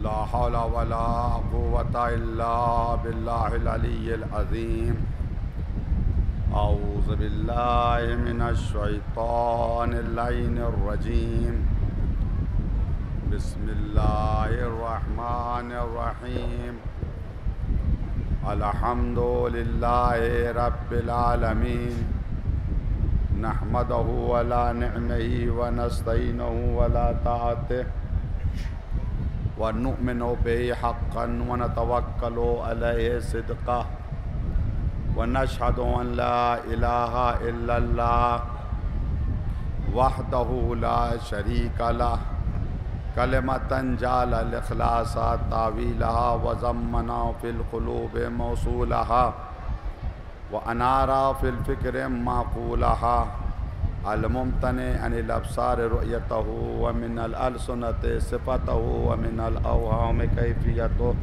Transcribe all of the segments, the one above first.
لا حول ولا قوة إلا بالله العلي العظيم. أعوذ بالله من الشيطان اللعين الرجيم. بسم الله الرحمن الرحيم. الحمد لله رب العالمين. نحمده ولا نعمه ونستعينه ولا طاعته ونؤمن به حقا ونتوكل عليه صدقا ونشهد أن لا إله إلا الله وحده لا شريك له كلمة جعل الإخلاص تاويلها وزمنا في القلوب موصولها وأنار في الفكر معقولها الممتنع عن الأبصار رؤيته ومن الألسنة صفته ومن الأوهام كيفيته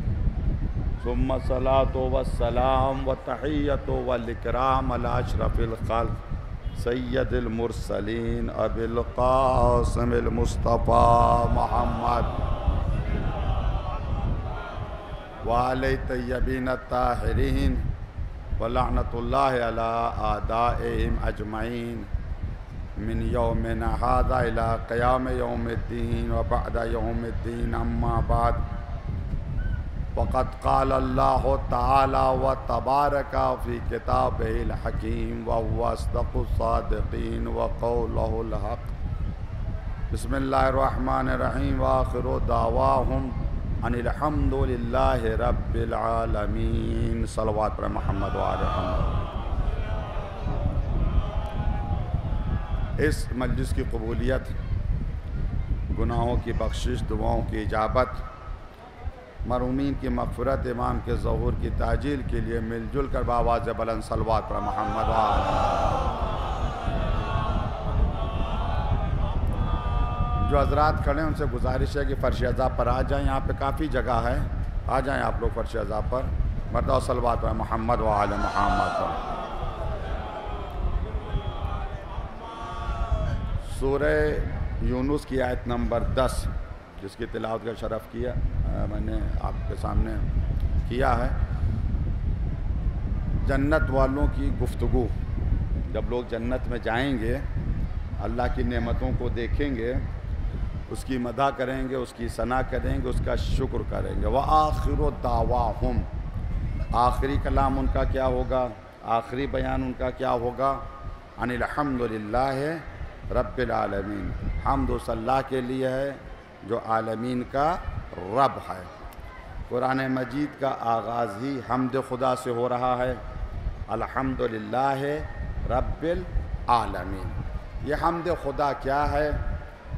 ثم الصلاة والسلام والتحية والإكرام على أشرف الخلق سيد المرسلين أبي القاسم المصطفى محمد وعلى الطيبين الطاهرين ولعنة الله على أعدائهم أجمعين من يومنا هذا إلى قيام يوم الدين وبعد يوم الدين. أما بعد، وقد قال الله تعالى وتبارك في كتابه الحكيم وهو أصدق الصادقين وقوله الحق. بسم الله الرحمن الرحيم. وآخر دعواهم ان الحمد لله رب العالمین. صلوات پر محمد و آل محمد. اس مجلس کی قبولیت، گناہوں کی بخشش، دعاؤں کی اجابت، مرحومین کی مغفرت، امام کے ظہور کی تعجیل کے لیے مل جل کر بآواز بلند صلوات پر محمد و آل محمد. جو حضرات کھڑے ہیں ان سے گزارش ہے کہ فرش عذاب پر آ جائیں. یہاں پہ کافی جگہ ہے، آ جائیں آپ لوگ فرش عذاب پر. مرتبہ صلوات پر محمد و آل محمد. سورہ یونس کی آیت نمبر 10 جس کی تلاوت کا شرف کیا میں نے آپ کے سامنے کیا ہے. جنت والوں کی گفتگو. جب لوگ جنت میں جائیں گے، اللہ کی نعمتوں کو دیکھیں گے، اس کی مدح کریں گے، اس کی ثنا کریں گے، اس کا شکر کریں گے. وآخر دعواہم، آخری کلام ان کا کیا ہوگا، آخری بیان ان کا کیا ہوگا؟ ان الحمد للہ رب العالمین. حمد اس اللہ کے لیے ہے جو عالمین کا رب ہے. قرآن مجید کا آغاز ہی حمد خدا سے ہو رہا ہے. الحمد للہ رب العالمین. یہ حمد خدا کیا ہے؟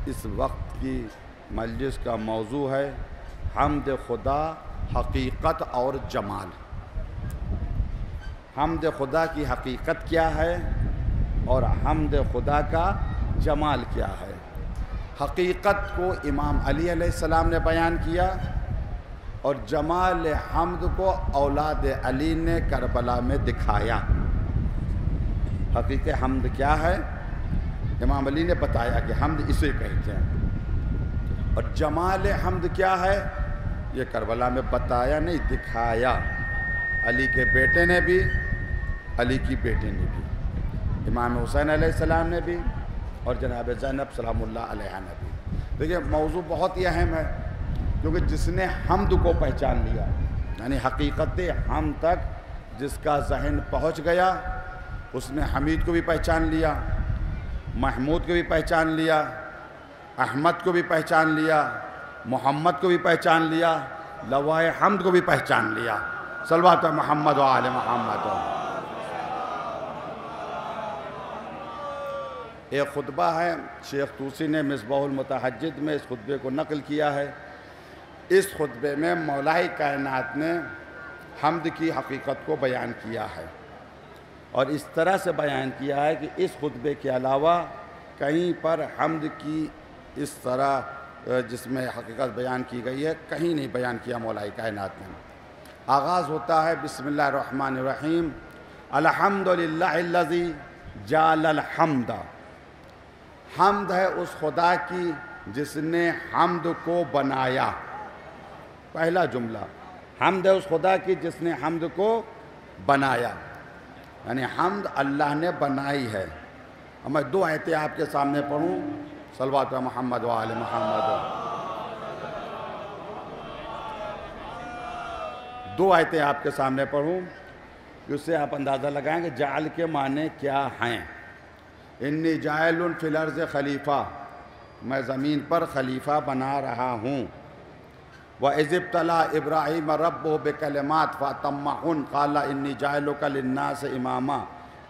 اس وقت کی مجلس کا موضوع ہے حمد خدا حقیقت اور جمال. حمد خدا کی حقیقت کیا ہے اور حمد خدا کا جمال کیا ہے؟ حقیقت کو امام علی علیہ السلام نے بیان کیا اور جمال حمد کو اولاد علی نے کربلا میں دکھایا. حقیقت حمد کیا ہے؟ امام علی نے بتایا کہ حمد اسے کہتے ہیں. اور جمال حمد کیا ہے؟ یہ کربلا میں بتایا نہیں، دکھایا. علی کے بیٹے نے بھی، علی کی بیٹی نے بھی، امام حسین علیہ السلام نے بھی اور جناب زینب سلام اللہ علیہ نے بھی. دیکھیے موضوع بہت ہی اہم ہے کیونکہ جس نے حمد کو پہچان لیا، یعنی حقیقت حمد تک جس کا ذہن پہنچ گیا، اس نے حمید کو بھی پہچان لیا، محمود کو بھی پہچان لیا، احمد کو بھی پہچان لیا، محمد کو بھی پہچان لیا، لواء حمد کو بھی پہچان لیا. صلوات محمد و آل محمد. ایک خطبہ ہے، شیخ طوسی نے مصباح المتحجد میں اس خطبے کو نقل کیا ہے. اس خطبے میں مولائے کائنات نے حمد کی حقیقت کو بیان کیا ہے اور اس طرح سے بیان کیا ہے کہ اس خطبے کے علاوہ کہیں پر حمد کی اس طرح جس میں حقیقت بیان کی گئی ہے کہیں نہیں بیان کیا مولائے کائنات نے. آغاز ہوتا ہے بسم اللہ الرحمن الرحیم. الحمد للہ الذی جعل الحمد. حمد ہے اس خدا کی جس نے حمد کو بنایا. پہلا جملہ حمد ہے اس خدا کی جس نے حمد کو بنایا، یعنی حمد اللہ نے بنائی ہے۔ اب میں 2 آیتیں آپ کے سامنے پڑھوں، صلوات محمد و آل محمد۔ 2 آیتیں آپ کے سامنے پڑھوں کہ اس سے آپ اندازہ لگائیں کہ جعل کے معنی کیا ہیں۔ انی جاعل فی الارض خلیفہ، میں زمین پر خلیفہ بنا رہا ہوں۔ وَإِذِ ابْتَلَىٰ إِبْرَاهِيمَ رَبُّهُ بِكَلِمَاتٍ فَأَتَمَّهُنَّ قَالَ إِنِّي جَاعِلُكَ لِلنَّاسِ إِمَامًا،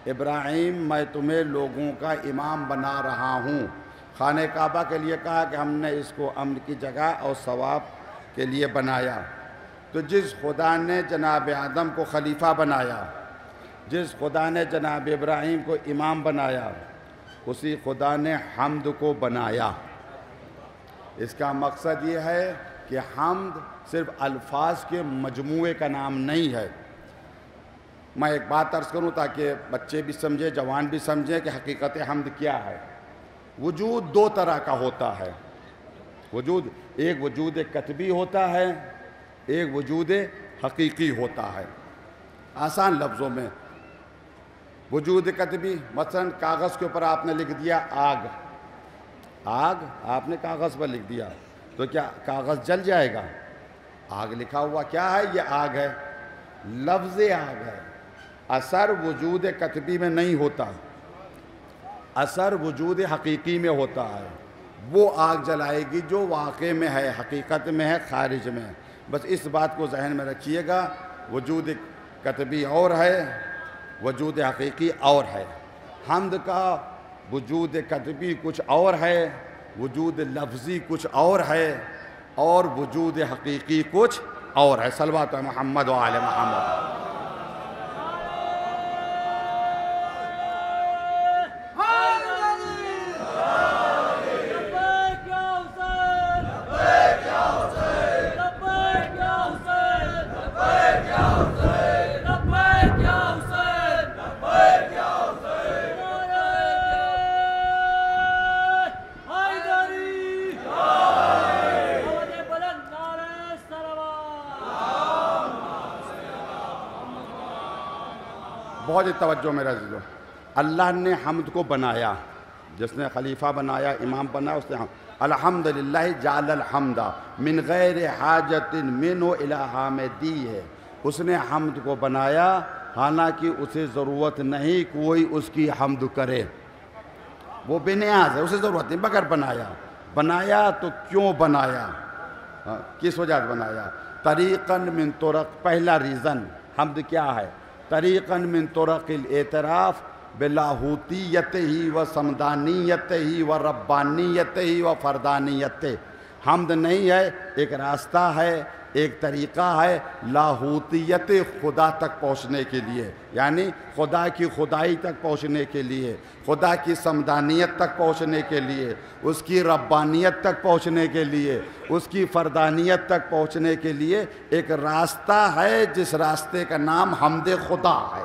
ابراہیم میں تمہیں لوگوں کا امام بنا رہا ہوں۔ خانہ کعبہ کے لیے کہا کہ ہم نے اس کو امن کی جگہ اور ثواب کے لیے بنایا۔ تو جس خدا نے جناب آدم کو خلیفہ بنایا، جس خدا نے جناب ابراہیم کو امام بنایا، اسی خدا نے حمد کو بنایا۔ اس کا مقصد یہ ہے کہ حمد صرف الفاظ کے مجموعے کا نام نہیں ہے۔ میں ایک بات عرض کروں تاکہ بچے بھی سمجھیں، جوان بھی سمجھیں کہ حقیقت حمد کیا ہے۔ وجود 2 طرح کا ہوتا ہے۔ ایک وجود کتبی ہوتا ہے، ایک وجود حقیقی ہوتا ہے۔ آسان لفظوں میں وجود کتبی، مثلا کاغذ کے اوپر آپ نے لکھ دیا آگ، آگ آپ نے کاغذ پر لکھ دیا تو کیا کاغذ جل جائے گا؟ آگ لکھا ہوا کیا ہے؟ یہ آگ ہے، لفظ آگ ہے۔ اثر وجود کتبی میں نہیں ہوتا، اثر وجود حقیقی میں ہوتا ہے۔ وہ آگ جلائے گی جو واقع میں ہے، حقیقت میں ہے، خارج میں ہے۔ بس اس بات کو ذہن میں رکھیے گا، وجود کتبی اور ہے، وجود حقیقی اور ہے۔ حمد کا وجود کتبی کچھ اور ہے، وجود لفظی کچھ اور ہے، اور وجود حقیقی کچھ اور ہے۔ صلوات محمد و آل محمد۔ بہت ہی توجہ میرا عزیزو، اللہ نے حمد کو بنایا، جس نے خلیفہ بنایا، امام بنایا، اس نے الحمدللہ جعل الحمد من غیر حاجت منہ الی حامدی ہے۔ اس نے حمد کو بنایا حالانکہ اسے ضرورت نہیں کوئی اس کی حمد کرے، وہ بے نیاز ہے، اسے ضرورت نہیں، مگر بنایا تو کیوں بنایا؟ کس وجہ سے بنایا؟ طریقاً من طرق، پہلا ریزن حمد کیا ہے؟ طریقاً من طرق الاعتراف بلاہوتیت ہی و سمدانیت ہی و ربانیت ہی و فردانیت۔ حمد نہیں ہے، ایک راستہ ہے، ایک طریقہ ہے لاہوتیت خدا تک پہنچنے کے لیے، یعنی خدا کی خدائی تک پہنچنے کے لیے، خدا کی سمدانیت تک پہنچنے کے لیے، اس کی ربانیت تک پہنچنے کے لیے، اس کی فردانیت تک پہنچنے کے لیے ایک راستہ ہے، جس راستے کا نام حمد خدا ہے۔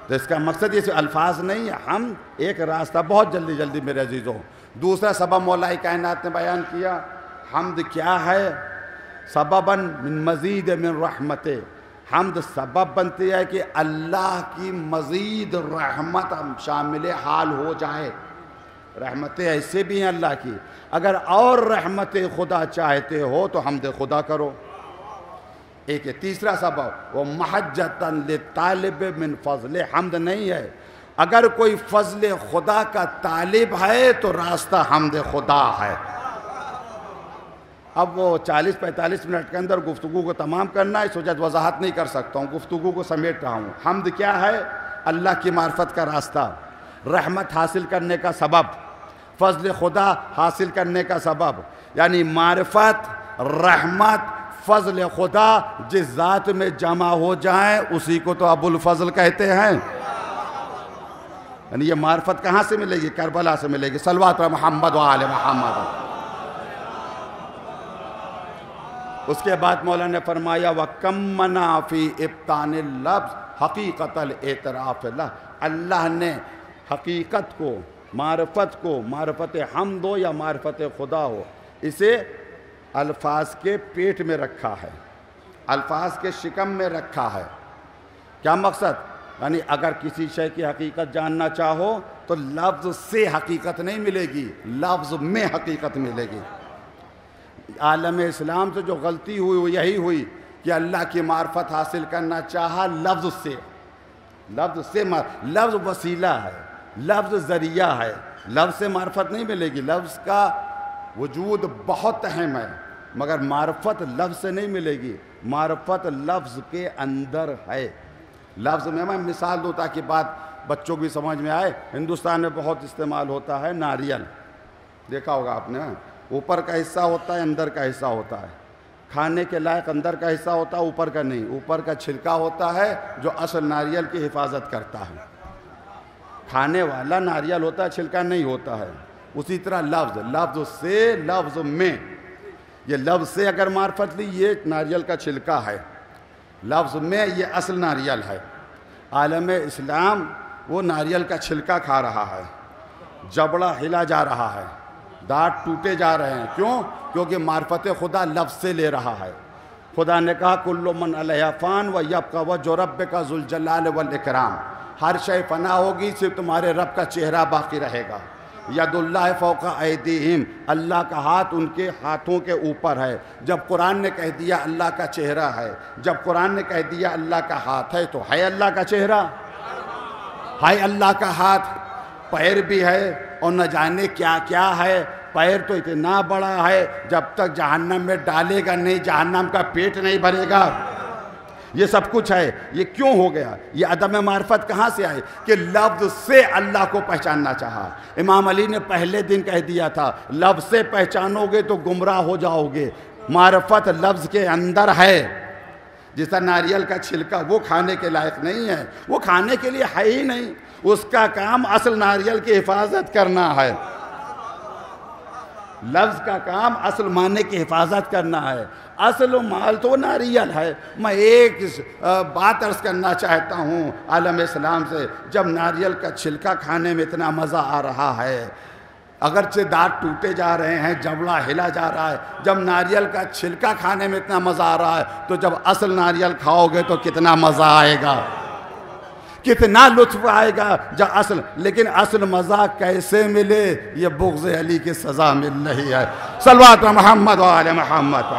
تو اس کا مقصد یہ الفاظ نہیں ہے، حمد ایک راستہ۔ بہت جلدی میرے عزیزوں، دوسرا سبب مولا کائنات نے بیان کیا۔ حمد کیا ہے؟ سبباً من مزید من رحمت، حمد سبب بنتی ہے کہ اللہ کی مزید رحمت شامل حال ہو جائے۔ رحمتیں ایسے بھی ہیں اللہ کی، اگر اور رحمت خدا چاہتے ہو تو حمد خدا کرو۔ ایک ہے تیسرا سبب، وہ محجتاً للطالب من فضل، حمد نہیں ہے، اگر کوئی فضل خدا کا طالب ہے تو راستہ حمد خدا ہے۔ اب وہ 40-45 منٹ کے اندر گفتگو کو تمام کرنا ہے، اس وجہ وضاحت نہیں کر سکتا ہوں، گفتگو کو سمیٹ رہا ہوں۔ حمد کیا ہے؟ اللہ کی معرفت کا راستہ، رحمت حاصل کرنے کا سبب، فضل خدا حاصل کرنے کا سبب، یعنی معرفت، رحمت، فضل خدا جس ذات میں جمع ہو جائیں اسی کو تو ابو الفضل کہتے ہیں۔ یعنی یہ معرفت کہاں سے ملے گی؟ کربلا سے ملے گی۔ صلوات محمد و آل محمد۔ اس کے بعد مولا نے فرمایا وَكَمَّنَا فِي إِبْطَانِ اللَّفْظِ حقیقت الاعتراف اللہ نے حقیقت کو، معرفت کو، معرفت حمد ہو یا معرفت خدا ہو، اسے الفاظ کے پیٹ میں رکھا ہے، الفاظ کے شکم میں رکھا ہے۔ کیا مقصد؟ یعنی اگر کسی شے کی حقیقت جاننا چاہو تو لفظ سے حقیقت نہیں ملے گی، لفظ میں حقیقت ملے گی۔ عالم اسلام سے جو غلطی ہوئی وہ یہی ہوئی کہ اللہ کی معرفت حاصل کرنا چاہا لفظ سے، لفظ وسیلہ ہے، لفظ ذریعہ ہے، لفظ سے معرفت نہیں ملے گی۔ لفظ کا وجود بہت اہم ہے مگر معرفت لفظ سے نہیں ملے گی، معرفت لفظ کے اندر ہے۔ لفظ میں میں مثال دوں تاکہ بات بچوں کی سمجھ میں آئے۔ ہندوستان میں بہت استعمال ہوتا ہے ناریل، دیکھا ہوگا آپ نے، اوپر کا حصہ ہوتا ہے، اندر کا حصہ ہوتا ہے۔ کھانے کے لائق اندر کا حصہ ہوتا ہے، اوپر کا نہیں، اوپر کا چھلکا ہوتا ہے جو اصل ناریل کی حفاظت کرتا ہے۔ کھانے والا ناریل ہوتا ہے، چھلکا نہیں ہوتا ہے۔ اسی طرح لفظ سے، لفظ میں، یہ لفظ سے اگر معرفت لی یہ ناریل کا چھلکا ہے، لفظ میں یہ اصل ناریل ہے۔ عالم اسلام وہ ناریل کا چھلکا کھا رہا ہے، جبڑا ہلا جا رہا ہے، دانت ٹوٹے جا رہے ہیں۔ کیوں؟ کیونکہ معرفت خدا لفظ سے لے رہا ہے۔ خدا نے کہا کل من علیہا فان ویبقی وجہ ربک ذو الجلال والاکرام، ہر شے فنا ہوگی صرف تمہارے رب کا چہرہ باقی رہے گا۔ ید اللہ فوق ایدیہم، اللہ کا ہاتھ ان کے ہاتھوں کے اوپر ہے۔ جب قرآن نے کہہ دیا اللہ کا چہرہ ہے، جب قرآن نے کہہ دیا اللہ کا ہاتھ ہے تو ہے اللہ کا چہرہ، ہے اللہ کا ہاتھ، پیر بھی ہے اور نہ جانے کیا کیا ہے۔ پیر تو اتنا بڑا ہے جب تک جہنم میں ڈالے گا نہیں، جہنم کا پیٹ نہیں بھرے گا۔ یہ سب کچھ ہے۔ یہ کیوں ہو گیا؟ یہ عدم معرفت کہاں سے آئے کہ لفظ سے اللہ کو پہچاننا چاہا۔ امام علی نے پہلے دن کہہ دیا تھا لفظ سے پہچانو گے تو گمراہ ہو جاؤ گے۔ معرفت لفظ کے اندر ہے۔ جس طرح ناریل کا چھلکا وہ کھانے کے لائق نہیں ہے، وہ کھانے کے لیے ہے ہی نہیں، اس کا کام اصل ناریل کی حفاظت کرنا ہے۔ لفظ کا کام اصل معنی کی حفاظت کرنا ہے۔ اصل مال تو ناریل ہے۔ میں ایک بات عرض کرنا چاہتا ہوں عالم اسلام سے، جب ناریل کا چھلکا کھانے میں اتنا مزہ آ رہا ہے، اگرچہ دانت ٹوٹے جا رہے ہیں، جبڑا ہلا جا رہا ہے، جب ناریل کا چھلکا کھانے میں اتنا مزہ آ رہا ہے تو جب اصل ناریل کھاؤ گے تو کتنا مزہ آئے گا، کتنا لطف آئے گا۔ جب اصل، لیکن اصل مزہ کیسے ملے؟ یہ بغض علی کی سزا مل رہی ہے۔ صلوات محمد و آل محمد۔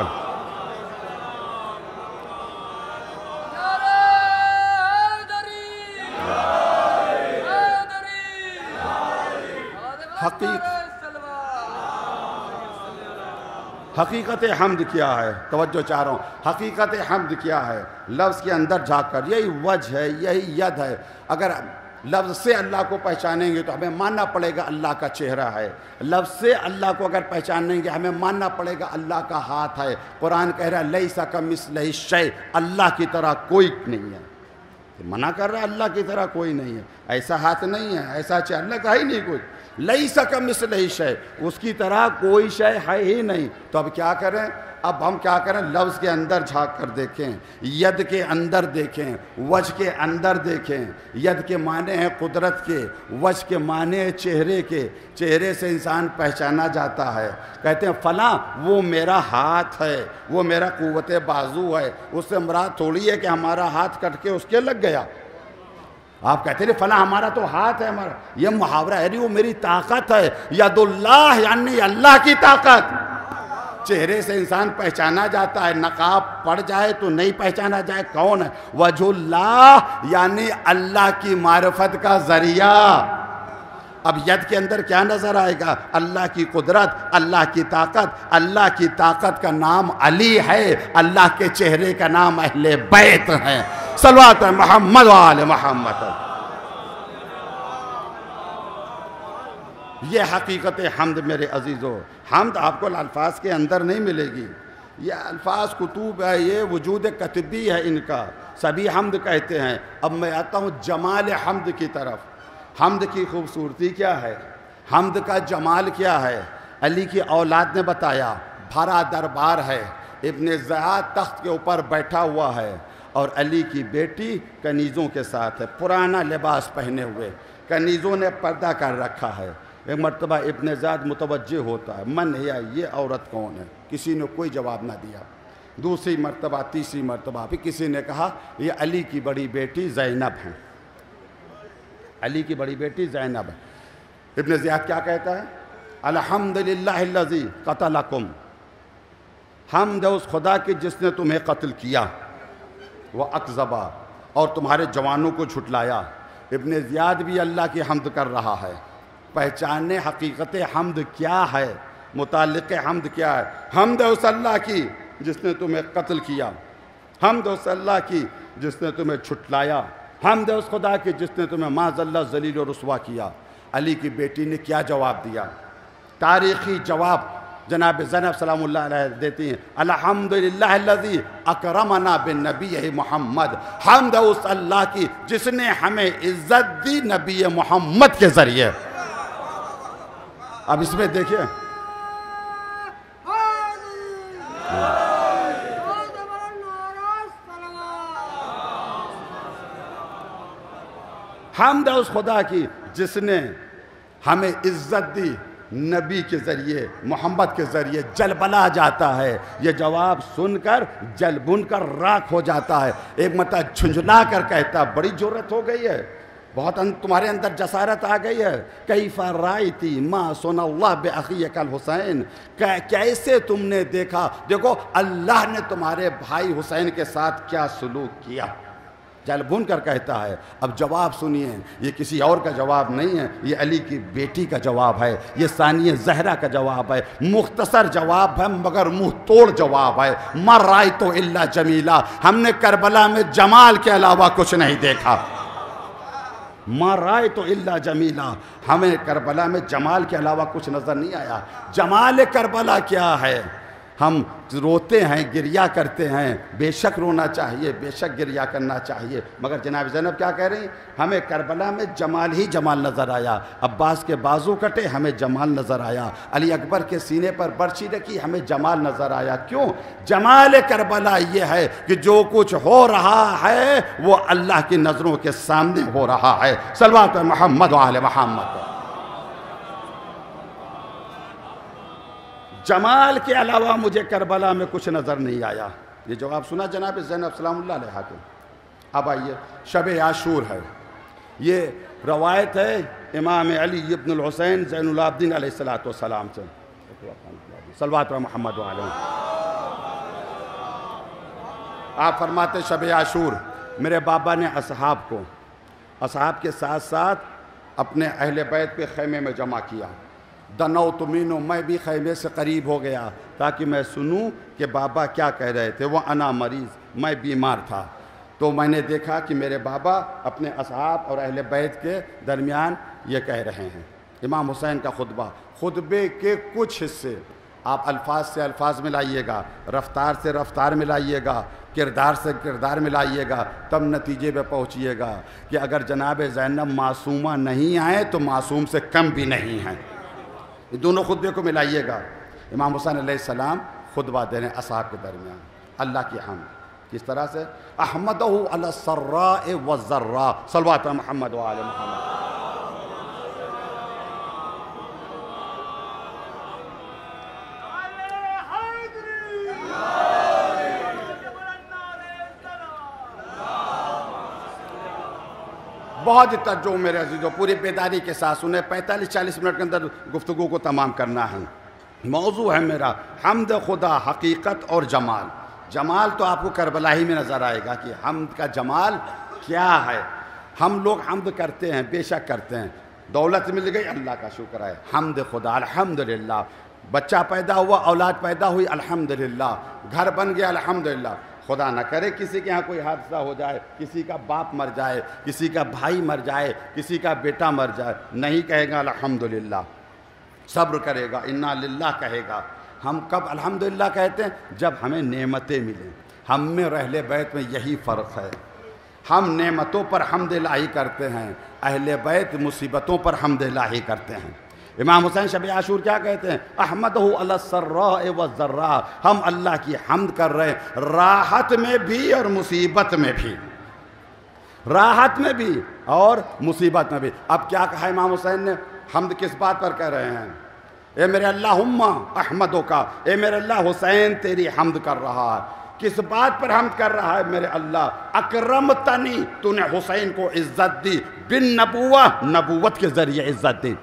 حقیقت حمد کیا ہے؟ توجہ چاہ رہا ہوں، حقیقت حمد کیا ہے؟ لفظ کے اندر جھانک کر، یہی وجہ ہے، یہی ید ہے۔ اگر لفظ سے اللہ کو پہچانیں گے تو ہمیں ماننا پڑے گا اللہ کا چہرہ ہے۔ لفظ سے اللہ کو اگر پہچانیں گے ہمیں ماننا پڑے گا اللہ کا ہاتھ ہے۔ قرآن کہہ رہا ہے لیس کمثلہ شیء، اللہ کی طرح کوئی نہیں ہے۔ منع کر رہا ہے اللہ کی طرح کوئی نہیں ہے، ایسا ہاتھ نہیں ہے، ایسا چہرہ، اللہ کا ہی نہیں کوئی۔ لیس کمثلہ شیء، اس کی طرح کوئی شے ہے ہی نہیں۔ تو اب کیا کریں؟ اب ہم کیا کریں؟ لفظ کے اندر جھانک کر دیکھیں، ید کے اندر دیکھیں، وجہ کے اندر دیکھیں۔ ید کے معنی ہیں قدرت کے، وجہ کے معنی ہیں چہرے کے۔ چہرے سے انسان پہچانا جاتا ہے۔ کہتے ہیں فلاں وہ میرا ہاتھ ہے، وہ میرا قوت بازو ہے۔ اس سے مراد تھوڑی ہے کہ ہمارا ہاتھ کٹ کے اس کے لگ گیا۔ آپ کہتے ہیں فلاں ہمارا تو ہاتھ ہے، ہمارا یہ محاورہ ہے، وہ میری طاقت ہے۔ ید اللہ یعنی اللہ کی طاقت۔ چہرے سے انسان پہچانا جاتا ہے، نقاب پڑ جائے تو نہیں پہچانا جائے کون ہے۔ وجہ اللہ یعنی اللہ کی معرفت کا ذریعہ۔ اب ید کے اندر کیا نظر آئے گا؟ اللہ کی قدرت، اللہ کی طاقت۔ اللہ کی طاقت کا نام علی ہے، اللہ کے چہرے کا نام اہل بیت ہے۔ صلوات محمد و آل محمد۔ یہ حقیقت حمد میرے عزیزو۔ حمد آپ کو الفاظ کے اندر نہیں ملے گی، یہ الفاظ کتب ہے، یہ وجود کتبی ہے ان کا، سبھی حمد کہتے ہیں۔ اب میں آتا ہوں جمال حمد کی طرف۔ حمد کی خوبصورتی کیا ہے؟ حمد کا جمال کیا ہے؟ علی کی اولاد نے بتایا، بھرا دربار ہے، ابن زیاد تخت کے اوپر بیٹھا ہوا ہے اور علی کی بیٹی کنیزوں کے ساتھ ہے، پرانا لباس پہنے ہوئے، کنیزوں نے پردہ کر رکھا ہے۔ ایک مرتبہ ابن زیاد متوجہ ہوتا ہے، من ہے یہ عورت کون ہے؟ کسی نے کوئی جواب نہ دیا۔ دوسری مرتبہ، تیسری مرتبہ پھر کسی نے کہا یہ علی کی بڑی بیٹی زینب ہیں، علی کی بڑی بیٹی زینب ہے۔ ابن زیاد کیا کہتا ہے؟ الحمدللہ الذی قتلکم، حمد ہے اس خدا کی جس نے تمہیں قتل کیا، وَأَكْذَبَا، اور تمہارے جوانوں کو جھٹلایا۔ ابن زیاد بھی اللہ کی حمد کر رہا ہے، پہچانے حقیقت حمد کیا ہے، متعلق حمد کیا ہے۔ حمد ہے اس اللہ کی جس نے تمہیں قتل کیا، حمد ہے اس اللہ کی جس نے تمہیں جھٹلایا، حمد ہے اس خدا کی جس نے تمہیں معاذ اللہ ذلیل و رسوا کیا۔ علی کی بیٹی نے کیا جواب دیا؟ تاریخی جواب جناب زینب سلام اللہ علیہ دیتی ہیں، الحمدللہ الذی اکرمنا بالنبی محمد، حمد ہے اس اللہ کی جس نے ہمیں عزت دی نبی محمد کے ذریعے۔ اب اس میں دیکھیں حمد ہے اس خدا کی جس نے ہمیں عزت دی نبی کے ذریعے، محمد کے ذریعے۔ جل بلا جاتا ہے یہ جواب سن کر، جل بن کر راکھ ہو جاتا ہے۔ ایک مرتبہ جھنجھلا کر کہتا بڑی جرت ہو گئی ہے، بہت تمہارے اندر جسارت آ گئی ہے۔ کیف رأیتی ما صنع اللہ بأخیک الحسین، کیسے تم نے دیکھا، دیکھو اللہ نے تمہارے بھائی حسین کے ساتھ کیا سلوک کیا۔ جل بن کر کہتا ہے۔ اب جواب سنیے، یہ کسی اور کا جواب نہیں ہے، یہ علی کی بیٹی کا جواب ہے، یہ ثانیہ زہرا کا جواب ہے۔ مختصر جواب ہے مگر منہ توڑ جواب ہے۔ ما رأیت الا جمیلا، ہم نے کربلا میں جمال کے علاوہ کچھ نہیں دیکھا۔ ما رأیت الا جمیلا، ہمیں کربلا میں جمال کے علاوہ کچھ نظر نہیں آیا۔ جمال کربلا کیا ہے؟ ہم روتے ہیں، گریہ کرتے ہیں، بے شک رونا چاہیے، بے شک گریہ کرنا چاہیے، مگر جناب زینب کیا کہہ رہی ہیں؟ ہمیں کربلا میں جمال ہی جمال نظر آیا۔ عباس کے بازو کٹے، ہمیں جمال نظر آیا۔ علی اکبر کے سینے پر برچی رکھی، ہمیں جمال نظر آیا۔ کیوں؟ جمال کربلا یہ ہے کہ جو کچھ ہو رہا ہے وہ اللہ کی نظروں کے سامنے ہو رہا ہے۔ صلوات محمد و آل محمد۔ جمال کے علاوہ مجھے کربلا میں کچھ نظر نہیں آیا۔ یہ جواب سنا جناب زینب سلام اللہ علیہ کے۔ اب آئیے، شب عاشور ہے، یہ روایت ہے امام علی ابن الحسین زین العابدین علیہ السلام سے۔ صلوات محمد علیہ۔ آپ فرماتے شب عاشور میرے بابا نے اصحاب کے ساتھ ساتھ اپنے اہل بیت کے خیمے میں جمع کیا۔ دنوت مینو، میں بھی خیمے سے قریب ہو گیا تاکہ میں سنوں کہ بابا کیا کہہ رہے تھے۔ وہ انا مریض، میں بیمار تھا، تو میں نے دیکھا کہ میرے بابا اپنے اصحاب اور اہل بیت کے درمیان یہ کہہ رہے ہیں۔ امام حسین کا خطبے کے کچھ حصے آپ الفاظ سے الفاظ ملائیے گا، رفتار سے رفتار ملائیے گا، کردار سے کردار ملائیے گا، تب نتیجے پہ پہنچیے گا کہ اگر جناب زینب معصومہ نہیں آئے تو معصوم سے کم بھی نہیں ہیں۔ یہ دونوں خطبے کو ملائیے گا۔ امام حسین علیہ السلام خطبہ دے رہے ہیں اصحاب کے درمیان، اللہ کی حمد کس طرح سے؟ احمدہ علی السراء والضراء، صلوات محمد و آل محمد۔ بہت توجہ میرے عزیزوں، پوری بیداری کے ساتھ سنیں، 45-40 منٹ کے اندر گفتگو کو تمام کرنا ہے۔ موضوع ہے میرا حمد خدا، حقیقت اور جمال۔ جمال تو آپ کو کربلا ہی میں نظر آئے گا کہ حمد کا جمال کیا ہے۔ ہم لوگ حمد کرتے ہیں، بے شک کرتے ہیں، دولت مل گئی اللہ کا شکر ہے، حمد خدا الحمدللہ، بچہ پیدا ہوا، اولاد پیدا ہوئی الحمدللہ، گھر بن گیا الحمدللہ۔ خدا نہ کرے کسی کے ہاں کوئی حادثہ ہو جائے، کسی کا باپ مر جائے، کسی کا بھائی مر جائے، کسی کا بیٹا مر جائے، نہیں کہے گا الحمدللہ، صبر کرے گا، انا للہ کہے گا۔ ہم کب الحمدللہ کہتے ہیں؟ جب ہمیں نعمتیں ملیں۔ ہم میں اور اہل بیت میں یہی فرق ہے، ہم نعمتوں پر حمد الہی کرتے ہیں، اہل بیت مصیبتوں پر حمد الہی کرتے ہیں۔ امام حسین شب عاشور کیا کہتے ہیں؟ احمدہ علی السراء والضراء، ہم اللہ کی حمد کر رہے ہیں راحت میں بھی اور مصیبت میں بھی، راحت میں بھی اور مصیبت میں بھی۔ اب کیا کہا امام حسین نے؟ حمد کس بات پر کر رہے ہیں؟ اے میرے اللہم احمدو کا، اے میرے اللہ حسین تیری حمد کر رہا ہے۔ کس بات پر حمد کر رہا ہے؟ میرے اللہ اکرمتنی، تو نے حسین کو عزت دی، بالنبوہ، نبوت کے ذریعے عزت دی۔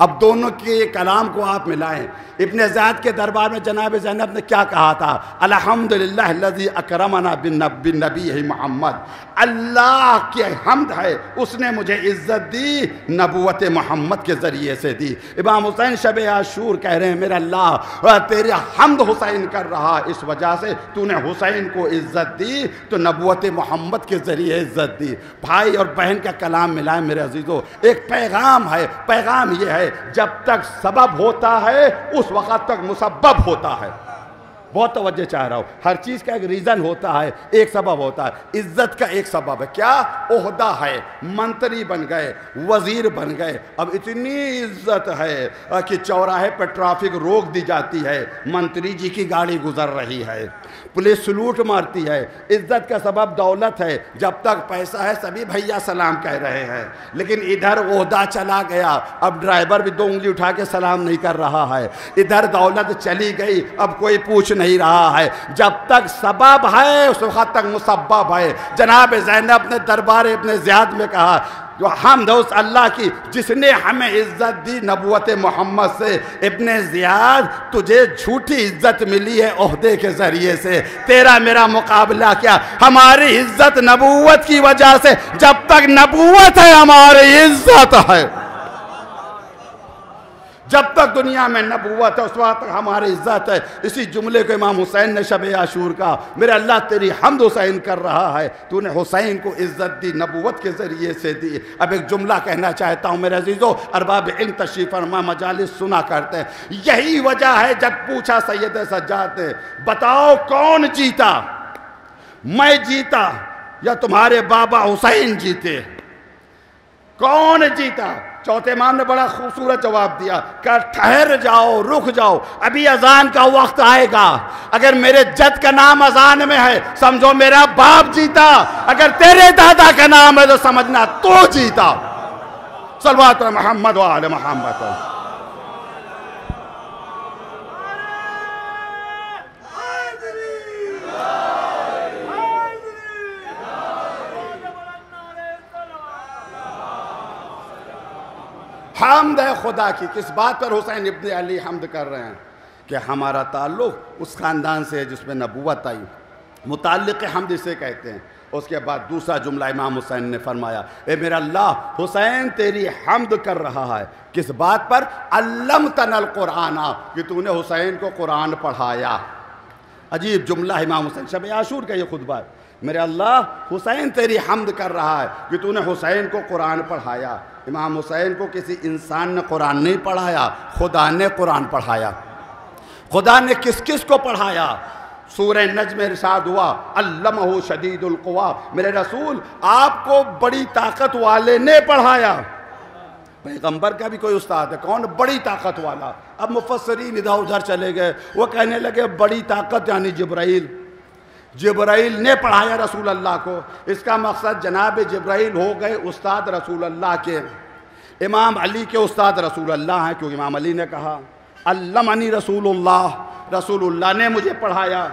اب دونوں کے کلام کو آپ ملائیں۔ ابن زیاد کے دربار میں جناب زینب نے کیا کہا تھا؟ الحمدللہ الذی اکرمنا بالنبی محمد، اللہ کی حمد ہے اس نے مجھے عزت دی، نبوت محمد کے ذریعے سے دی۔ امام حسین شب عاشور کہہ رہے ہیں میرا اللہ تیری حمد حسین کر رہا، اس وجہ سے تو نے حسین کو عزت دی تو نبوت محمد کے ذریعے عزت دی۔ بھائی اور بہن کا کلام ملائیں میرے عزیزو، ایک پیغام ہے، پیغام یہ ہے جب تک سبب ہوتا ہے اس وقت تک مسبب ہوتا ہے۔ بہت توجہ چاہ رہا ہوں، ہر چیز کا ایک ریزن ہوتا ہے، ایک سبب ہوتا ہے۔ عزت کا ایک سبب ہے، کیا؟ عہدہ ہے، منتری بن گئے، وزیر بن گئے، اب اتنی عزت ہے کہ چوراہے پر ٹریفک روک دی جاتی ہے، منتری جی کی گاڑی گزر رہی ہے، پولیس سلوٹ مارتی ہے۔ عزت کا سبب دولت ہے، جب تک پیسہ ہے سبھی بھیا سلام کہہ رہے ہیں، لیکن ادھر عہدہ چلا گیا، اب ڈرائیور بھی 2 انگلی اٹھا کے سلام نہیں کر رہا ہے، ادھر دولت چلی گئی، اب کوئی پوچھ نہیں رہا ہے۔ جب تک سبب ہے اس وقت تک مسبب ہے۔ جناب زینب نے دربار ابن زیاد میں کہا جو حمد اس اللہ کی جس نے ہمیں عزت دی نبوت محمد سے۔ ابن زیاد تجھے جھوٹی عزت ملی ہے عہدے کے ذریعے سے، تیرا میرا مقابلہ کیا؟ ہماری عزت نبوت کی وجہ سے، جب تک نبوت ہے ہماری عزت ہے، جب تک دنیا میں نبوت ہے اس وقت تک ہماری عزت ہے۔ اسی جملے کو امام حسین نے شب عاشور کا، میرے اللہ تیری حمد حسین کر رہا ہے، تو نے حسین کو عزت دی، نبوت کے ذریعے سے دی۔ اب ایک جملہ کہنا چاہتا ہوں میرے عزیزو، ارباب علم تشریف فرما، مجالس سنا کرتے ہیں۔ یہی وجہ ہے جب پوچھا سید سجاد نے بتاؤ کون جیتا، میں جیتا یا تمہارے بابا حسین جیتے؟ کون جیتا؟ چوتھے امام نے بڑا خوبصورت جواب دیا کہ ٹھہر جاؤ، رک جاؤ، ابھی اذان کا وقت آئے گا۔ اگر میرے جد کا نام اذان میں ہے سمجھو میرا باپ جیتا، اگر تیرے دادا کا نام ہے تو سمجھنا تو جیتا۔ صلوات محمد و آل محمد۔ حمد ہے خدا کی، کس بات پر حسین ابن علی حمد کر رہے ہیں؟ کہ ہمارا تعلق اس خاندان سے ہے جس میں نبوت آئی، متعلق حمد اسے کہتے ہیں۔ اس کے بعد دوسرا جملہ امام حسین نے فرمایا اے میرا اللہ حسین تیری حمد کر رہا ہے، کس بات پر؟ علمتنا القرآن، کہ تو نے حسین کو قرآن پڑھایا۔ عجیب جملہ امام حسین شب عاشور کا یہ خطبہ ہے، میرے اللہ حسین تیری حمد کر رہا ہے کہ تو نے حسین کو قرآن پڑھایا۔ امام حسین کو کسی انسان نے قرآن نہیں پڑھایا، خدا نے قرآن پڑھایا۔ خدا نے کس کس کو پڑھایا؟ سورہ نجم میں ارشاد ہوا علمہ شدید القوا، میرے رسول آپ کو بڑی طاقت والے نے پڑھایا۔ پیغمبر کا بھی کوئی استاد ہے، کون؟ بڑی طاقت والا۔ اب مفسرین ادھر ادھر چلے گئے، وہ کہنے لگے بڑی طاقت یعنی جبرائیل، جبرائیل نے پڑھایا رسول اللہ کو۔ اس کا مقصد جناب جبرائیل ہو گئے استاد رسول اللہ کے۔ امام علی کے استاد رسول اللہ ہیں، کیونکہ امام علی نے کہا علمنی رسول اللہ، رسول اللہ نے مجھے پڑھایا۔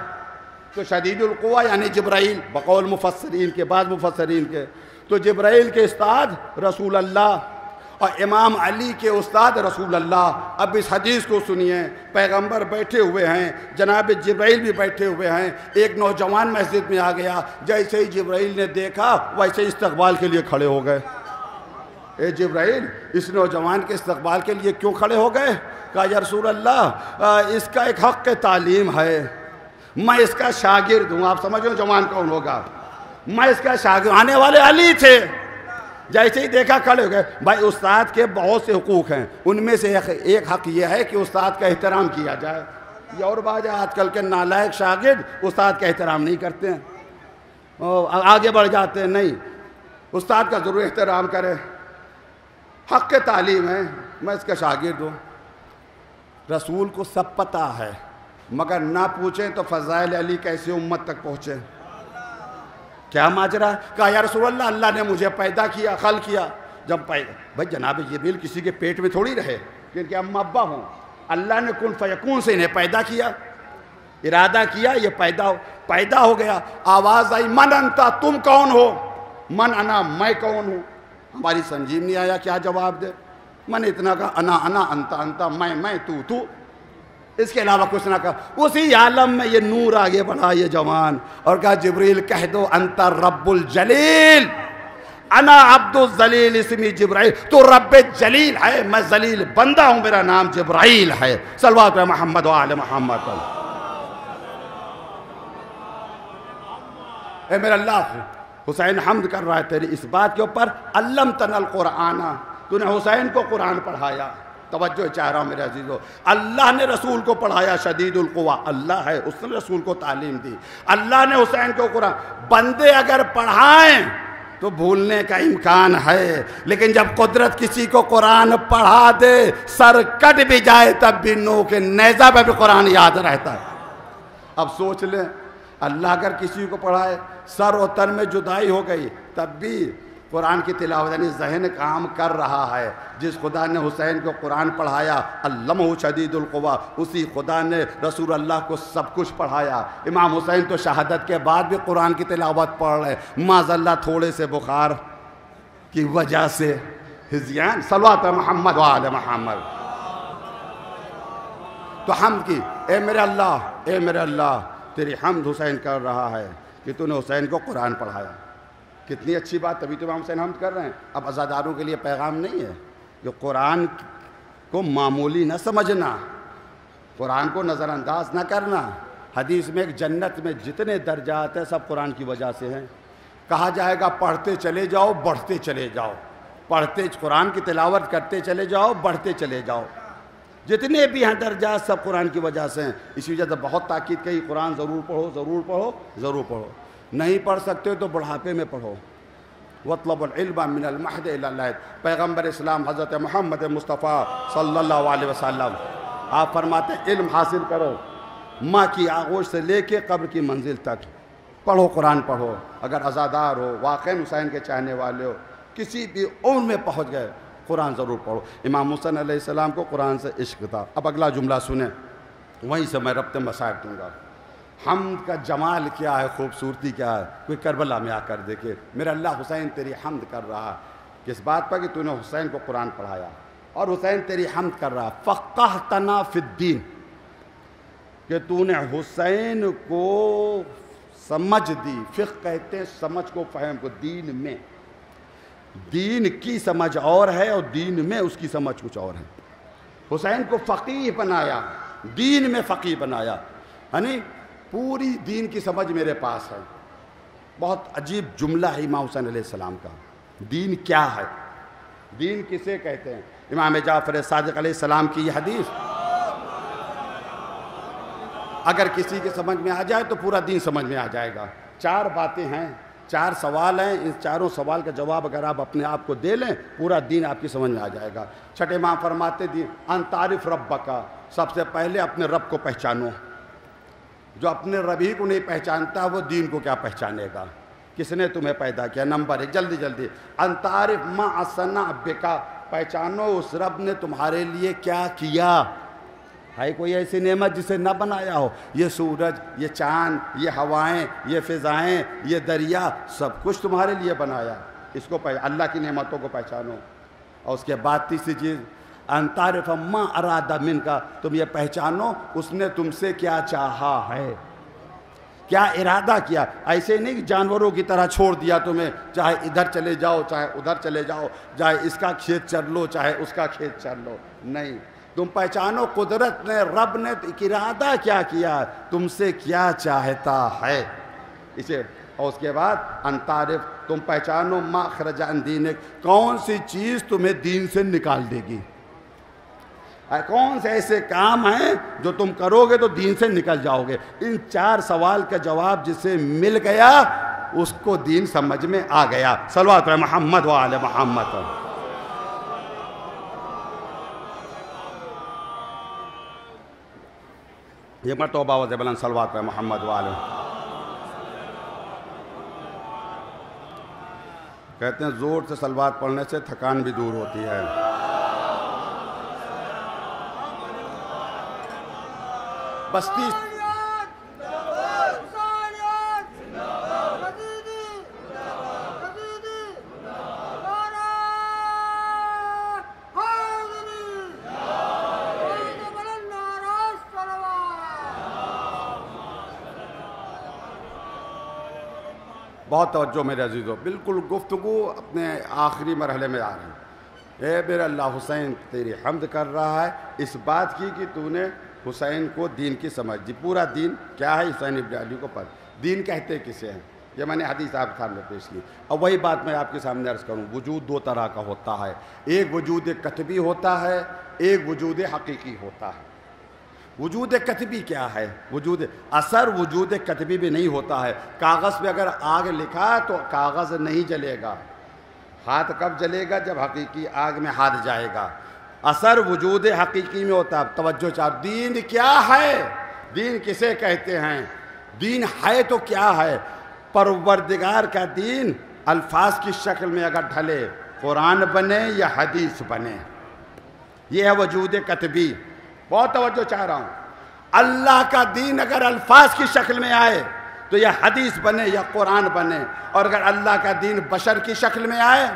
تو شدید القوا یعنی جبرائیل بقول مفسرین کے، بعض مفسرین کے، تو جبرائیل کے استاد رسول اللہ اور امام علی کے استاد رسول اللہ۔ اب اس حدیث کو سنیے، پیغمبر بیٹھے ہوئے ہیں، جناب جبرائیل بھی بیٹھے ہوئے ہیں، ایک نوجوان مسجد میں آ گیا، جیسے ہی جبرائیل نے دیکھا ویسے ہی استقبال کے لیے کھڑے ہو گئے۔ اے جبرائیل اس نوجوان کے استقبال کے لیے کیوں کھڑے ہو گئے؟ کہا یا رسول اللہ اس کا ایک حق تعلیم ہے، میں اس کا شاگرد ہوں۔ آپ سمجھو جوان کون ہوگا؟ میں اس کا شاگرد، آنے والے علی تھے، جیسے ہی دیکھا کھڑے ہو گئے۔ بھائی استاد کے بہت سے حقوق ہیں، ان میں سے ایک حق یہ ہے کہ استاد کا احترام کیا جائے۔ یہ اور بات ہے آج کل کے نالائق شاگرد استاد کا احترام نہیں کرتے ہیں، آگے بڑھ جاتے ہیں۔ نہیں، استاد کا ضرور احترام کرے، حق تعلیم ہے، میں اس کا شاگرد ہوں۔ رسول کو سب پتہ ہے، مگر نہ پوچھیں تو فضائل علی کیسے امت تک پہنچے؟ کیا ماجرا؟ کہا یا رسول اللہ اللہ نے مجھے پیدا کیا، خلق کیا، جب بھائی جناب جبریل کسی کے پیٹ میں تھوڑی رہے کہ ان کے اماں ابا ہوں، اللہ نے کن فیکون سے انہیں پیدا کیا، ارادہ کیا، یہ پیدا ہو گیا. آواز آئی من انتا، تم کون ہو؟ من انا، میں کون ہوں؟ ہماری سمجھی نہیں آیا کیا جواب دے. میں نے اتنا کہا انا انا، انتا انتا، میں تو، اس کے علاوہ کچھ نہ کہا. اسی عالم میں یہ نور آگے بڑھا یہ جوان اور کہا جبریل کہہ دو انت رب الجلیل، انا عبد الذلیل اسمی جبرائیل. تو رب جلیل ہے، میں ذلیل بندہ ہوں، میرا نام جبرائیل ہے. صلوات محمد و آل محمد. اے میرا اللہ، حسین حمد کر رہا ہے تیری اس بات کے اوپر، علمتنا القرآن، تو نے حسین کو قرآن پڑھایا. توجہ چاہ رہا ہوں میرے عزیزو، اللہ نے رسول کو پڑھایا، شدید القویٰ اللہ ہے، اس نے رسول کو تعلیم دی. اللہ نے حسین کو قرآن، بندے اگر پڑھائیں تو بھولنے کا امکان ہے، لیکن جب قدرت کسی کو قرآن پڑھا دے، سر کٹ بھی جائے تب بھی نو کے نیزہ پہ بھی قرآن یاد رہتا ہے. اب سوچ لیں، اللہ اگر کسی کو پڑھائے، سر و تن میں جدائی ہو گئی تب بھی قرآن کی تلاوت، یعنی ذہن کام کر رہا ہے. جس خدا نے حسین کو قرآن پڑھایا، علمہ شدید القویٰ، اسی خدا نے رسول اللہ کو سب کچھ پڑھایا. امام حسین تو شہادت کے بعد بھی قرآن کی تلاوت پڑھ رہے، معاذ اللہ تھوڑے سے بخار کی وجہ سے ہذیان. صلوات محمد و آل محمد. تو حمد کی، اے میرے اللہ، اے میرے اللہ، تیری حمد حسین کر رہا ہے کہ تو نے حسین کو قرآن پڑھایا. کتنی اچھی بات، تبھی تو امام حسین حمد کر رہے ہیں. اب عزاداروں کے لیے پیغام نہیں ہے کہ قرآن کو معمولی نہ سمجھنا، قرآن کو نظر انداز نہ کرنا. حدیث میں ایک جنت میں جتنے درجات ہیں سب قرآن کی وجہ سے ہیں. کہا جائے گا پڑھتے چلے جاؤ، بڑھتے چلے جاؤ، پڑھتے قرآن کی تلاوت کرتے چلے جاؤ، بڑھتے چلے جاؤ. جتنے بھی ہیں درجات سب قرآن کی وجہ سے ہیں. اسی وجہ سے بہت تاکید کہی قرآن ضرور پڑھو، ضرور پڑھو، ضرور پڑھو. نہیں پڑھ سکتے تو بڑھاپے میں پڑھو. وَاطْلُبُ الْعِلْمَ مِنَ الْمَهْدِ إِلَى اللَّهِ. پیغمبر اسلام حضرت محمد مصطفیٰ صلی اللہ علیہ وسلم آپ فرماتے ہیں علم حاصل کرو، ماں کی آغوش سے لے کے قبر کی منزل تک پڑھو، قرآن پڑھو. اگر عزادار ہو، واقعی حسین کے چاہنے والے ہو، کسی بھی عمر میں پہنچ گئے، قرآن ضرور پڑھو. امام حسین علیہ السلام کو قرآن سے عشق تھا. اب اگلا جملہ سنیں، وہیں سے میں ربط مسائب دوں گا. حمد کا جمال کیا ہے، خوبصورتی کیا ہے، کوئی کربلا میں آ کر دیکھے. میرا اللہ حسین تیری حمد کر رہا ہے کس بات پر کہ تو نے حسین کو قرآن پڑھایا، اور حسین تیری حمد کر رہا فقہتنا فی الدین، کہ تو نے حسین کو سمجھ دی. فقہ کہتے ہیں سمجھ کو، فہم کو. دین میں، دین کی سمجھ اور ہے اور دین میں اس کی سمجھ کچھ اور ہے. حسین کو فقیہ بنایا، دین میں فقیہ بنایا، یعنی پوری دین کی سمجھ میرے پاس ہے. بہت عجیب جملہ ہے امام حسین علیہ السلام کا. دین کیا ہے، دین کسے کہتے ہیں؟ امام جعفر صادق علیہ السلام کی یہ حدیث اگر کسی کی سمجھ میں آ جائے تو پورا دین سمجھ میں آ جائے گا. 4 باتیں ہیں، 4 سوال ہیں، ان چاروں سوال کا جواب اگر آپ اپنے آپ کو دے لیں پورا دین آپ کی سمجھ میں آ جائے گا. چھٹے امام فرماتے دین ان تعریف ربک، سب سے پہلے اپنے رب کو پہچانو. جو اپنے رب ہی کو نہیں پہچانتا وہ دین کو کیا پہچانے گا؟ کس نے تمہیں پیدا کیا؟ نمبر 1 جلدی جلدی ان تعریف ما صنع بک، پہچانو اس رب نے تمہارے لیے کیا کیا ہے. کوئی ایسی نعمت جسے نہ بنایا ہو؟ یہ سورج، یہ چاند، یہ ہوائیں، یہ فضائیں، یہ دریا، سب کچھ تمہارے لیے بنایا. اس کو اللہ کی نعمتوں کو پہچانو. اور اس کے بعد تیسری چیز ان تعرف ما اراد منک، تم یہ پہچانو اس نے تم سے کیا چاہا ہے، کیا ارادہ کیا. ایسے نہیں کہ جانوروں کی طرح چھوڑ دیا تمہیں، چاہے ادھر چلے جاؤ چاہے ادھر چلے جاؤ، چاہے اس کا کھیت چر لو چاہے اس کا کھیت چر لو. نہیں، تم پہچانو قدرت نے، رب نے ارادہ کیا کیا، تم سے کیا چاہتا ہے اسے. اور اس کے بعد ان تعرف، تم پہچانو ما اخرج عن دینک، کون سی چیز تمہیں دین سے نکال دے گی. کون سے ایسے کام ہیں جو تم کرو گے تو دین سے نکل جاؤ گے. ان 4 سوال کا جواب جسے مل گیا اس کو دین سمجھ میں آ گیا. صلوات محمد و آل محمد. یہ مرتبہ آواز بلند صلوات محمد و آل. کہتے ہیں زور سے صلوات پڑھنے سے تھکان بھی دور ہوتی ہے۔ بستی بہت توجہ میرے عزیزو، بالکل گفتگو اپنے آخری مرحلے میں آ رہی ہے۔ اے میرے اللہ حسین تیری حمد کر رہا ہے اس بات کی کہ تو نے حسین کو دین کی سمجھ دی۔ پورا دین کیا ہے؟ حسین ابن علی کو پڑھ، دین کہتے کسے ہیں؟ یہ میں نے حدیث آپ کے سامنے پیش کی۔ اب وہی بات میں آپ کے سامنے عرض کروں، وجود دو طرح کا ہوتا ہے، ایک وجود کتبی ہوتا ہے، ایک وجود حقیقی ہوتا ہے۔ وجود کتبی کیا ہے؟ وجود اثر وجود کتبی بھی نہیں ہوتا ہے۔ کاغذ پہ اگر آگ لکھا تو کاغذ نہیں جلے گا، ہاتھ کب جلے گا؟ جب حقیقی آگ میں ہاتھ جائے گا۔ اثر وجود حقیقی میں ہوتا ہے۔ توجہ چاہ، دین کیا ہے؟ دین کسے کہتے ہیں؟ دین ہے تو کیا ہے؟ پروردگار کا دین الفاظ کی شکل میں اگر ڈھلے، قرآن بنے یا حدیث بنے، یہ ہے وجود کتبی۔ بہت توجہ چاہ رہا ہوں، اللہ کا دین اگر الفاظ کی شکل میں آئے تو یا حدیث بنے یا قرآن بنے، اور اگر اللہ کا دین بشر کی شکل میں آئے،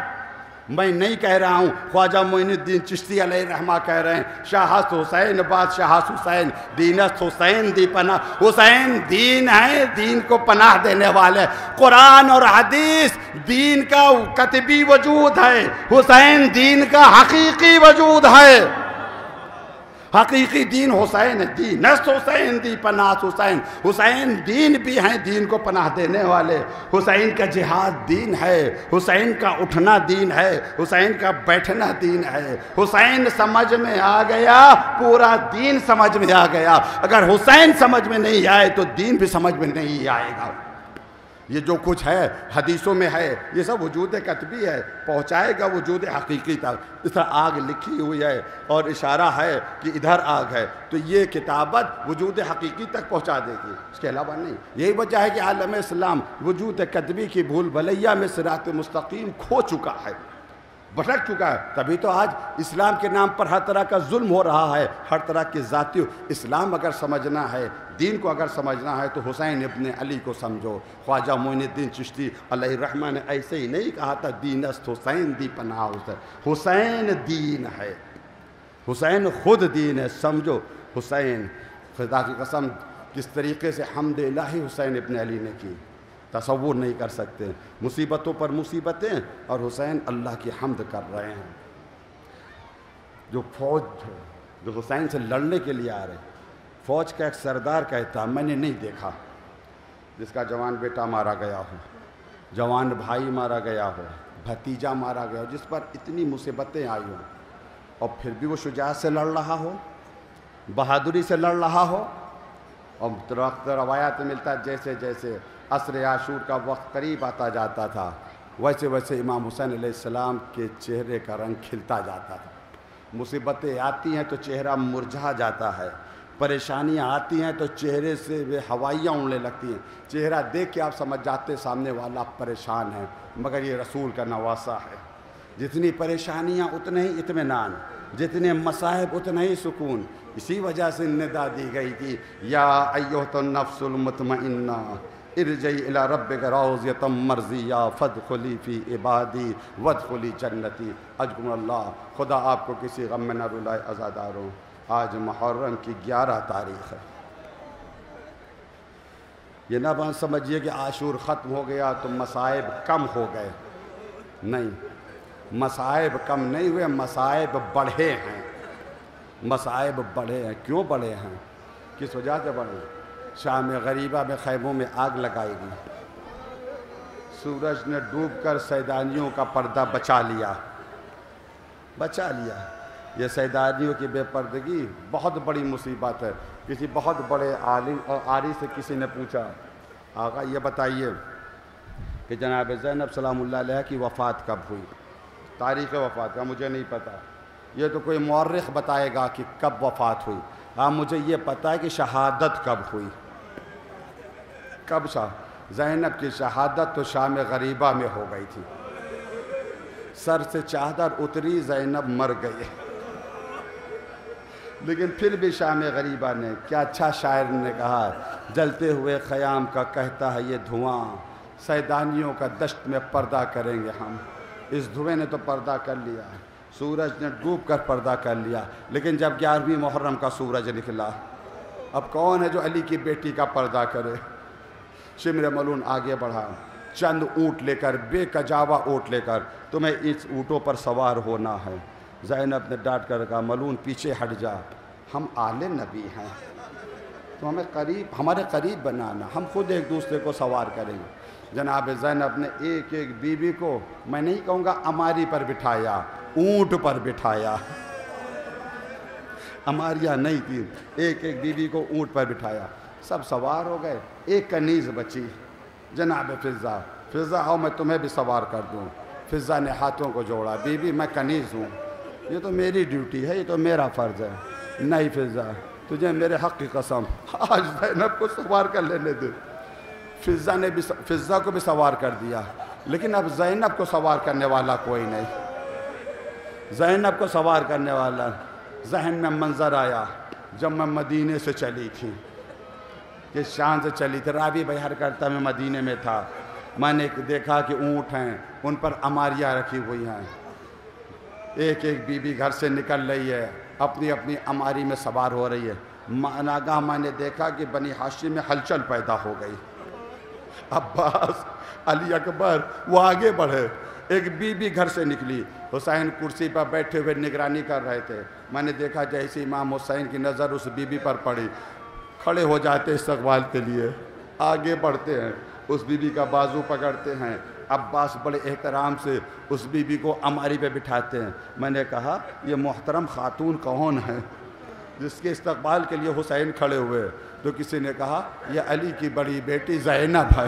میں نہیں کہہ رہا ہوں، خواجہ معین الدین چشتی علیہ الرحمہ کہہ رہے ہیں، شاہست حسین بادشاہست حسین دینست حسین دی پناہ۔ حسین دین ہے، دین کو پناہ دینے والے۔ قرآن اور حدیث دین کا کتبی وجود ہے، حسین دین کا حقیقی وجود ہے۔ حقیقی دین حسین ہے، دینست حسین دی پناہ حسین۔ حسین دین بھی ہیں، دین کو پناہ دینے والے۔ حسین کا جہاد دین ہے، حسین کا اٹھنا دین ہے، حسین کا بیٹھنا دین ہے۔ حسین سمجھ میں آ گیا، پورا دین سمجھ میں آ گیا۔ اگر حسین سمجھ میں نہیں آئے تو دین بھی سمجھ میں نہیں آئے گا۔ یہ جو کچھ ہے حدیثوں میں ہے، یہ سب وجود کتبی ہے، پہنچائے گا وجود حقیقی تک۔ اس طرح آگ لکھی ہوئی ہے اور اشارہ ہے کہ ادھر آگ ہے، تو یہ کتابت وجود حقیقی تک پہنچا دے گی، اس کے علاوہ نہیں۔ یہی وجہ ہے کہ عالم اسلام وجود کتبی کی بھول بھلیا میں صراط مستقیم کھو چکا ہے، بھٹک چکا ہے۔ تبھی تو آج اسلام کے نام پر ہر طرح کا ظلم ہو رہا ہے، ہر طرح کی ذاتی۔ اسلام اگر سمجھنا ہے، دین کو اگر سمجھنا ہے تو حسین ابن علی کو سمجھو۔ خواجہ معین الدین چشتی علیہ الرحمہ نے ایسے ہی نہیں کہا تھا دینست حسین دی پناہ حسین۔ حسین دین ہے، حسین خود دین ہے، سمجھو۔ حسین خدا کی قسم کس طریقے سے حمد الہی حسین ابن علی نے کی، تصور نہیں کر سکتے۔ مصیبتوں پر مصیبتیں، اور حسین اللہ کی حمد کر رہے ہیں۔ جو فوج جو حسین سے لڑنے کے لیے آ رہے، فوج کا ایک سردار کہتا، میں نے نہیں دیکھا جس کا جوان بیٹا مارا گیا ہو، جوان بھائی مارا گیا ہو، بھتیجا مارا گیا ہو، جس پر اتنی مصیبتیں آئی ہوں، اور پھر بھی وہ شجاعت سے لڑ رہا ہو، بہادری سے لڑ رہا ہو۔ اور روایات میں ملتا ہے جیسے جیسے عصر عاشور کا وقت قریب آتا جاتا تھا، ویسے ویسے امام حسین علیہ السلام کے چہرے کا رنگ کھلتا جاتا تھا۔ مصیبتیں آتی ہیں تو چہرہ مرجھا جاتا ہے، پریشانیاں آتی ہیں تو چہرے سے ہوائیاں اڑنے لگتی ہیں، چہرہ دیکھ کے آپ سمجھ جاتے سامنے والا پریشان ہے، مگر یہ رسول کا نواسہ ہے۔ جتنی پریشانیاں اتنے ہی اطمینان، جتنے مصائب اتنا ہی سکون۔ اسی وجہ سے ندا دی گئی تھی، یا ایھا النفس المطمئنہ ارجعی الی ربک راضیۃ مرضیہ فادخلی فی عبادی وادخلی جنتی۔ اجکم اللہ، خدا آپ کو کسی غم میں نہ رلائے عزاداروں۔ آج محرم کی 11 تاریخ ہے۔ یہ نہ سمجھیے کہ عاشور ختم ہو گیا تو مصائب کم ہو گئے، نہیں، مصائب کم نہیں ہوئے، مصائب بڑھے ہیں، مصائب بڑھے ہیں۔ کیوں بڑھے ہیں؟ کس وجہ سے بڑھے؟ شام غریبہ میں خیموں میں آگ لگائی گئی، سورج نے ڈوب کر سیدانیوں کا پردہ بچا لیا۔ یہ سیدانیوں کی بے پردگی بہت بڑی مصیبت ہے۔ کسی بہت بڑے عالم اور عاری سے کسی نے پوچھا، آقا یہ بتائیے کہ جناب زینب سلام اللہ علیہ کی وفات کب ہوئی؟ تاریخ وفات کا مجھے نہیں پتا، یہ تو کوئی مورخ بتائے گا کہ کب وفات ہوئی۔ ہاں مجھے یہ پتا ہے کہ شہادت کب ہوئی۔ کب زینب کی شہادت تو شام غریبہ میں ہو گئی تھی۔ سر سے چادر اتری، زینب مر گئی۔ لیکن پھر بھی شام غریبہ نے کیا اچھا شاعر نے کہا، جلتے ہوئے خیام کا کہتا ہے یہ دھواں، سیدانیوں کا دشت میں پردہ کریں گے ہم۔ اس دھویں نے تو پردہ کر لیا، سورج نے ڈوب کر پردہ کر لیا، لیکن جب 11ویں محرم کا سورج نکلا، اب کون ہے جو علی کی بیٹی کا پردہ کرے؟ شمر ملون آگے بڑھا، چند اونٹ لے کر، بے کجاوا اونٹ لے کر، تمہیں اس اونٹوں پر سوار ہونا ہے۔ زینب نے ڈانٹ کر کہا ملون پیچھے ہٹ جا، ہم آل نبی ہیں، تو ہمارے قریب بنانا، ہم خود ایک دوسرے کو سوار کریں گے۔ جناب زینب نے ایک ایک بیوی کو، میں نہیں کہوں گا اماری پر بٹھایا، اونٹ پر بٹھایا، اماریاں نہیں تھی، ایک ایک بیوی کو اونٹ پر بٹھایا، سب سوار ہو گئے۔ ایک کنیز بچی، جناب فضہ، فضہ آؤ میں تمہیں بھی سوار کر دوں۔ فضہ نے ہاتھوں کو جوڑا، بیوی میں کنیز ہوں، یہ تو میری ڈیوٹی ہے، یہ تو میرا فرض ہے۔ نہیں فضہ، تجھے میرے حق کی قسم، آج زینب کو سوار کر لینے دے۔ فضہ نے بھی فضہ کو بھی سوار کر دیا، لیکن اب زینب کو سوار کرنے والا کوئی نہیں، زینب کو سوار کرنے والا۔ ذہن میں منظر آیا جب میں مدینے سے چلی تھی، کہ شان سے چلی تھی، راوی بیان کرتا میں مدینے میں تھا، میں نے دیکھا کہ اونٹ ہیں، ان پر اماریاں رکھی ہوئی ہیں، ایک ایک بیوی گھر سے نکل رہی ہے، اپنی اپنی اماری میں سوار ہو رہی ہے۔ ناگاہ میں نے دیکھا کہ بنی ہاشم میں ہلچل پیدا ہو گئی، عباس، علی اکبر وہ آگے بڑھے، ایک بیوی گھر سے نکلی، حسین کرسی پر بیٹھے ہوئے نگرانی کر رہے تھے، میں نے دیکھا جیسے امام حسین کی نظر اس بیوی پر پڑی، کھڑے ہو جاتے استقبال کے لیے، آگے بڑھتے ہیں، اس بیوی کا بازو پکڑتے ہیں، عباس بڑے احترام سے اس بیوی کو اماری پہ بٹھاتے ہیں۔ میں نے کہا یہ محترم خاتون کون ہے جس کے استقبال کے لیے حسین کھڑے ہوئے؟ تو کسی نے کہا یہ علی کی بڑی بیٹی زینب ہے،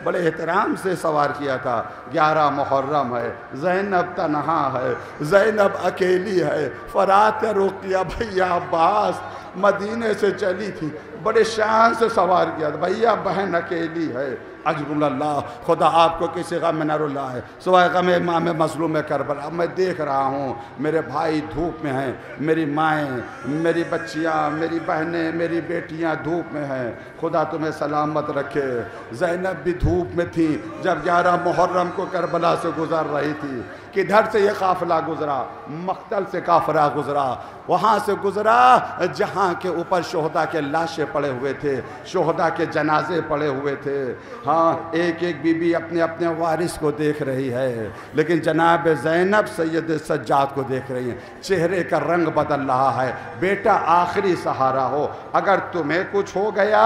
بڑے احترام سے سوار کیا تھا۔ 11 محرم ہے، زینب تنہا ہے، زینب اکیلی ہے، فرات کا رخ کیا، بھیا عباس مدینے سے چلی تھی، بڑے شان سے سوار کیا تھا، بھیا بہن اکیلی ہے۔ اجر اللہ، خدا آپ کو کسی غم میں نہ رلائے سوائے غم امام مظلوم کربلا۔ میں دیکھ رہا ہوں میرے بھائی دھوپ میں ہیں، میری مائیں، میری بچیاں، میری بہنیں، میری بیٹیاں دھوپ میں ہیں، خدا تمہیں سلامت رکھے۔ زینب بھی دھوپ میں تھی جب 11 محرم کو کربلا سے گزر رہی تھی، کدھر سے یہ قافلہ گزرا؟ مقتل سے قافلہ گزرا، وہاں سے گزرا جہاں کے اوپر شہداء کے لاشیں پڑے ہوئے تھے، شہداء کے جنازے پڑے ہوئے تھے۔ ہاں ایک ایک بی بی اپنے اپنے وارث کو دیکھ رہی ہے، لیکن جناب زینب سید سجاد کو دیکھ رہی ہیں، چہرے کا رنگ بدل رہا ہے۔ بیٹا آخری سہارا ہو، اگر تمہیں کچھ ہو گیا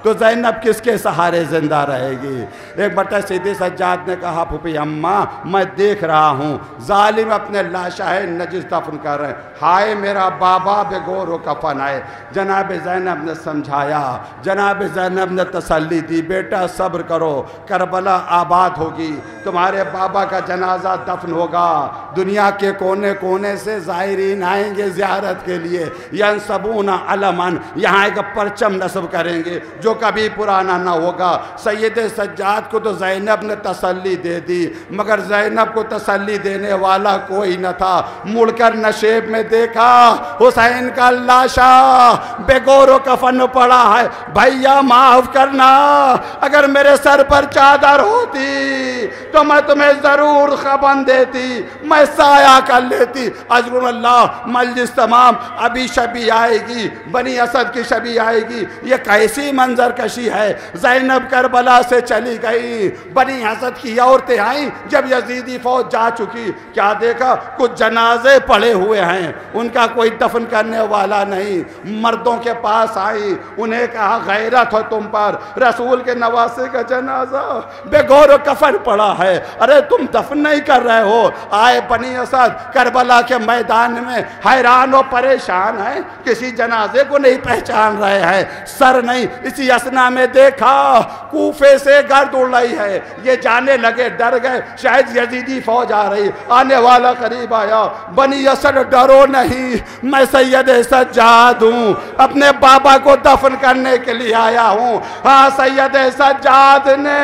تو زینب کس کے سہارے زندہ رہے گی؟ ایک بٹا سید سجاد نے کہا پھوپھی اماں میں دیکھ رہا ہوں ظالم اپنے لاشائے نجس دفن کر رہے ہیں، ہائے میرا بابا بے گور و کفن ہے۔ جناب زینب نے سمجھایا، جناب زینب نے تسلی دی، بیٹا صبر کرو، کربلا آباد ہوگی، تمہارے بابا کا جنازہ دفن ہوگا، دنیا کے کونے کونے سے زائرین آئیں گے زیارت کے لیے، ینصبون علماً، یہاں ایک پرچم نصب کریں گے جو کبھی پرانا نہ ہوگا۔ سید سجاد کو تو زینب نے تسلی دے دی، مگر زینب کو تسلی دینے والا کوئی نہ تھا۔ مڑ کر نشیب میں دیکھا حسین کا لاشا بے گور و کفن پڑا ہے، بھیا معاف کرنا، اگر میرے سر پر چادر ہوتی تو میں تمہیں ضرور خبن دیتی، میں سایہ کر لیتی۔ اجر اللہ، مجلس تمام، ابھی شبی آئے گی، بنی اسد کی شبی آئے گی۔ یہ کیسی منظر کشی ہے، زینب کربلا سے چلی گئی، بنی اسد کی عورتیں آئیں، جب یزیدی فوج جا چکی، کیا دیکھا کچھ جنازے پڑے ہوئے ہیں، ان کا کوئی دفن کرنے والا نہیں۔ مردوں کے پاس آئی، انہیں کہا غیرت ہو تم پر، رسول کے نواسے کا جنازہ بے گور و کفن پڑا ہے، ارے تم دفن نہیں کر رہے ہو۔ آئے بنی اسد کربلا کے میدان میں حیران و پریشان ہیں، کسی جنازے کو نہیں پہچان رہے ہیں، سر نہیں۔ اسی اسنا میں دیکھا کوفے سے گرد اڑ رہی ہے، یہ جانے لگے، ڈر گئے شاید یزیدی فوج آ رہی، آنے والا قریب آیا۔ بنی اسد ڈرو نہیں، میں سید سجاد ہوں، اپنے بابا کو دفن کرنے کے لیے آیا ہوں۔ ہاں سید سجاد نے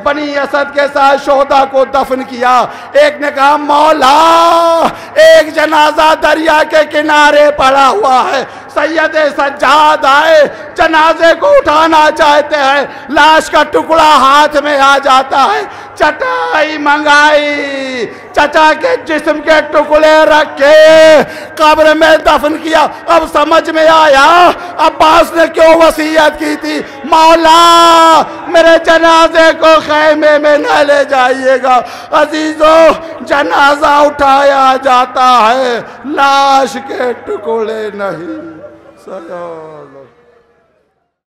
بنی اسد کے ساتھ شہداء کو دفن کیا۔ ایک نے کہا مولا ایک جنازہ دریا کے کنارے پڑا ہوا ہے۔ سید سجاد آئے، جنازے کو اٹھانا چاہتے ہیں، لاش کا ٹکڑا ہاتھ میں آ جاتا ہے، چٹائی منگائی، چچا کے جسم کے ٹکڑے رکھے، قبر میں دفن کیا۔ اب سمجھ میں آیا عباس نے کیوں وصیت کی تھی، مولا میرے جنازے کو خیمے میں نہ لے جائیے گا۔ عزیزو جنازہ اٹھایا جاتا ہے، لاش کے ٹکڑے نہیں۔ سلام